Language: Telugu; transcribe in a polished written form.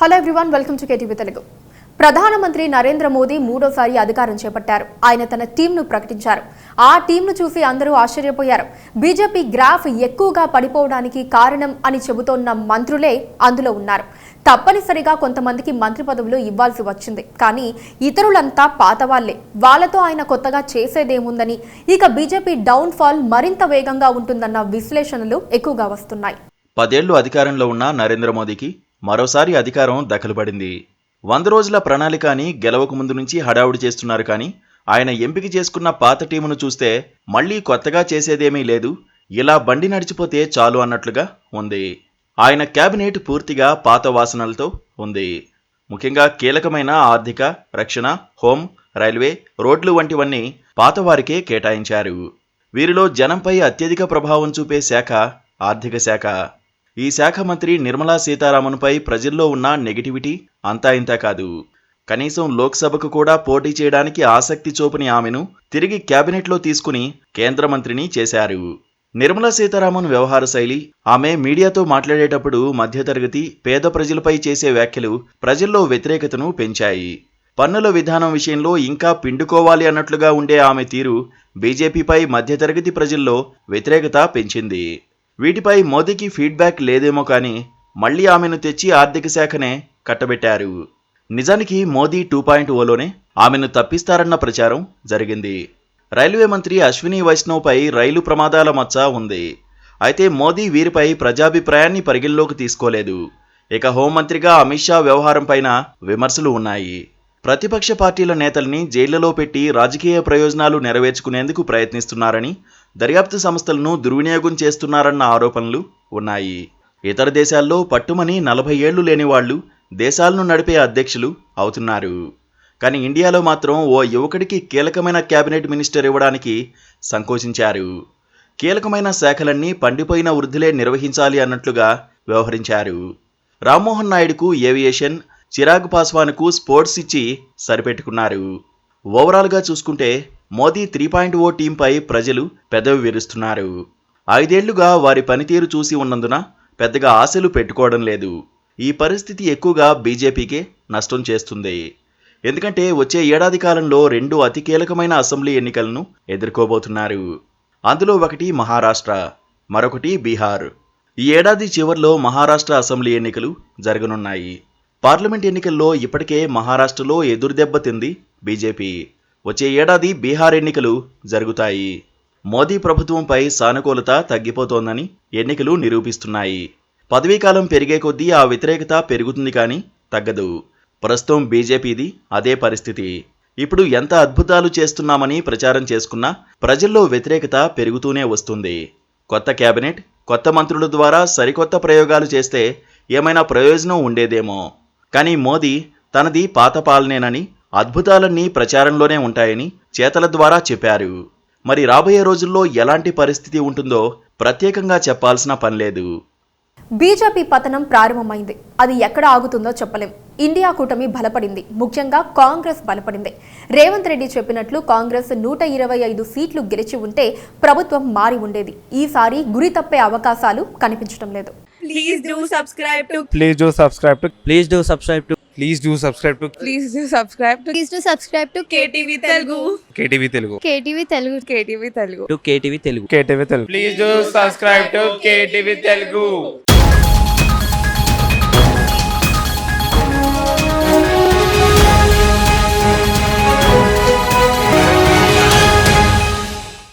Hello everyone, welcome to KTV Telugu. ప్రధానమంత్రి నరేంద్ర మోదీ మూడోసారి అధికారం చేపట్టారు. ఆయన తన టీంను ప్రకటించారు. ఆ టీంను చూసి అందరూ ఆశ్చర్యపోయారు. బీజేపీ గ్రాఫ్ ఎక్కువగా పడిపోవడానికి కారణం అని చెబుతోన్న మంత్రులే అందులో ఉన్నారు. తప్పనిసరిగా కొంతమందికి మంత్రి పదవులు ఇవ్వాల్సి వచ్చింది. కానీ ఇతరులంతా పాతవాళ్లే. వాళ్లతో ఆయన కొత్తగా చేసేదేముందని, ఇక బీజేపీ డౌన్ ఫాల్ మరింత వేగంగా ఉంటుందన్న విశ్లేషణలు ఎక్కువగా వస్తున్నాయి. 10 ఏళ్లు అధికారంలో ఉన్న నరేంద్ర మోదీకి మరోసారి అధికారం దఖలుపడింది. 100 రోజుల ప్రణాళిక అని గెలవక ముందు నుంచి హడావుడి చేస్తున్నారు. కానీ ఆయన ఎంపిక చేసుకున్న పాత టీమును చూస్తే మళ్లీ కొత్తగా చేసేదేమీ లేదు, ఇలా బండి నడిచిపోతే చాలు అన్నట్లుగా ఉంది. ఆయన కేబినెట్ పూర్తిగా పాత వాసనలతో ఉంది. ముఖ్యంగా కీలకమైన ఆర్థిక, రక్షణ, హోం, రైల్వే, రోడ్లు వంటివన్నీ పాతవారికే కేటాయించారు. వీరిలో జనంపై అత్యధిక ప్రభావం చూపే శాఖ ఆర్థిక శాఖ. ఈ శాఖ మంత్రి నిర్మలా సీతారామన్పై ప్రజల్లో ఉన్న నెగిటివిటీ అంతా ఇంతా కాదు. కనీసం లోక్సభకు కూడా పోటీ చేయడానికి ఆసక్తి చూపని ఆమెను తిరిగి కేబినెట్లో తీసుకుని కేంద్ర మంత్రిని చేశారు. నిర్మలా సీతారామన్ వ్యవహార శైలి, ఆమె మీడియాతో మాట్లాడేటప్పుడు మధ్యతరగతి, పేద ప్రజలపై చేసే వ్యాఖ్యలు ప్రజల్లో వ్యతిరేకతను పెంచాయి. పన్నుల విధానం విషయంలో ఇంకా పిండుకోవాలి అన్నట్లుగా ఉండే ఆమె తీరు బీజేపీపై మధ్యతరగతి ప్రజల్లో వ్యతిరేకత పెంచింది. వీటిపై మోదీకి ఫీడ్బ్యాక్ లేదేమో కానీ మళ్లీ ఆమెను తెచ్చి ఆర్థిక శాఖనే కట్టబెట్టారు. నిజానికి మోదీ 2.0లోనే ఆమెను తప్పిస్తారన్న ప్రచారం జరిగింది. రైల్వే మంత్రి అశ్విని వైష్ణవ్పై రైలు ప్రమాదాల మచ్చ ఉంది. అయితే మోదీ వీరిపై ప్రజాభిప్రాయాన్ని పరిగణలోకి తీసుకోలేదు. ఇక హోంమంత్రిగా అమిత్ షా వ్యవహారం పైన విమర్శలు ఉన్నాయి. ప్రతిపక్ష పార్టీల నేతల్ని జైళ్లలో పెట్టి రాజకీయ ప్రయోజనాలు నెరవేర్చుకునేందుకు ప్రయత్నిస్తున్నారని, దర్యాప్తు సంస్థలను దుర్వినియోగం చేస్తున్నారన్న ఆరోపణలు ఉన్నాయి. ఇతర దేశాల్లో పట్టుమని 40 ఏళ్లు లేని వాళ్లు దేశాలను నడిపే అధ్యక్షులు అవుతున్నారు. కానీ ఇండియాలో మాత్రం ఓ యువకుడికి కీలకమైన కేబినెట్ మినిస్టర్ ఇవ్వడానికి సంకోచించారు. కీలకమైన శాఖలన్నీ పండిపోయిన వృద్ధులే నిర్వహించాలి అన్నట్లుగా వ్యవహరించారు. రామ్మోహన్ నాయుడుకు ఏవియేషన్, చిరాగ్ పాస్వాన్కు స్పోర్ట్స్ ఇచ్చి సరిపెట్టుకున్నారు. ఓవరాల్గా చూసుకుంటే మోదీ 3.0 టీంపై ప్రజలు పెదవి విరుస్తున్నారు. 5 ఏళ్లుగా వారి పనితీరు చూసి ఉన్నందున పెద్దగా ఆశలు పెట్టుకోవడం లేదు. ఈ పరిస్థితి ఎక్కువగా బీజేపీకే నష్టం చేస్తుంది. ఎందుకంటే వచ్చే ఏడాది కాలంలో 2 అతి కీలకమైన అసెంబ్లీ ఎన్నికలను ఎదుర్కోబోతున్నారు. అందులో ఒకటి మహారాష్ట్ర, మరొకటి బీహార్. ఈ ఏడాది చివర్లో మహారాష్ట్ర అసెంబ్లీ ఎన్నికలు జరగనున్నాయి. పార్లమెంట్ ఎన్నికల్లో ఇప్పటికే మహారాష్ట్రలో ఎదురుదెబ్బ తింది బీజేపీ. వచ్చే ఏడాది బీహార్ ఎన్నికలు జరుగుతాయి. మోదీ ప్రభుత్వంపై సానుకూలత తగ్గిపోతోందని ఎన్నికలు నిరూపిస్తున్నాయి. పదవీకాలం పెరిగే కొద్దీ ఆ వ్యతిరేకత పెరుగుతుంది కానీ తగ్గదు. ప్రస్తుతం బీజేపీది అదే పరిస్థితి. ఇప్పుడు ఎంత అద్భుతాలు చేస్తున్నామని ప్రచారం చేసుకున్నా ప్రజల్లో వ్యతిరేకత పెరుగుతూనే వస్తుంది. కొత్త కేబినెట్, కొత్త మంత్రుల ద్వారా సరికొత్త ప్రయోగాలు చేస్తే ఏమైనా ప్రయోజనం ఉండేదేమో. కానీ మోదీ తనది పాత పాలనేనని, అద్భుతాలన్నీ ప్రచారంలోనే ఉంటాయని చేతల ద్వారా చెప్పారు. మరి రాబోయే రోజుల్లో ఎలాంటి పరిస్థితి ఉంటుందో ప్రత్యేకంగా చెప్పాల్సిన పనిలేదు. బీజేపీ పతనం ప్రారంభమైంది. అది ఎక్కడ ఆగుతుందో చెప్పలేం. ఇండియా కూటమి బలపడింది. ముఖ్యంగా కాంగ్రెస్ బలపడింది. రేవంత్ రెడ్డి చెప్పినట్లు కాంగ్రెస్ 125 సీట్లు గెలిచి ఉంటే ప్రభుత్వం మారి ఉండేది. ఈసారి గురి తప్పే అవకాశాలు కనిపించడం లేదు. Please do subscribe to Please do subscribe to Please do subscribe to Please do subscribe to Please do subscribe to Please do subscribe to KTV Telugu KTV Telugu KTV Telugu. KTV Telugu KTV Telugu. Please do subscribe to KTV Telugu.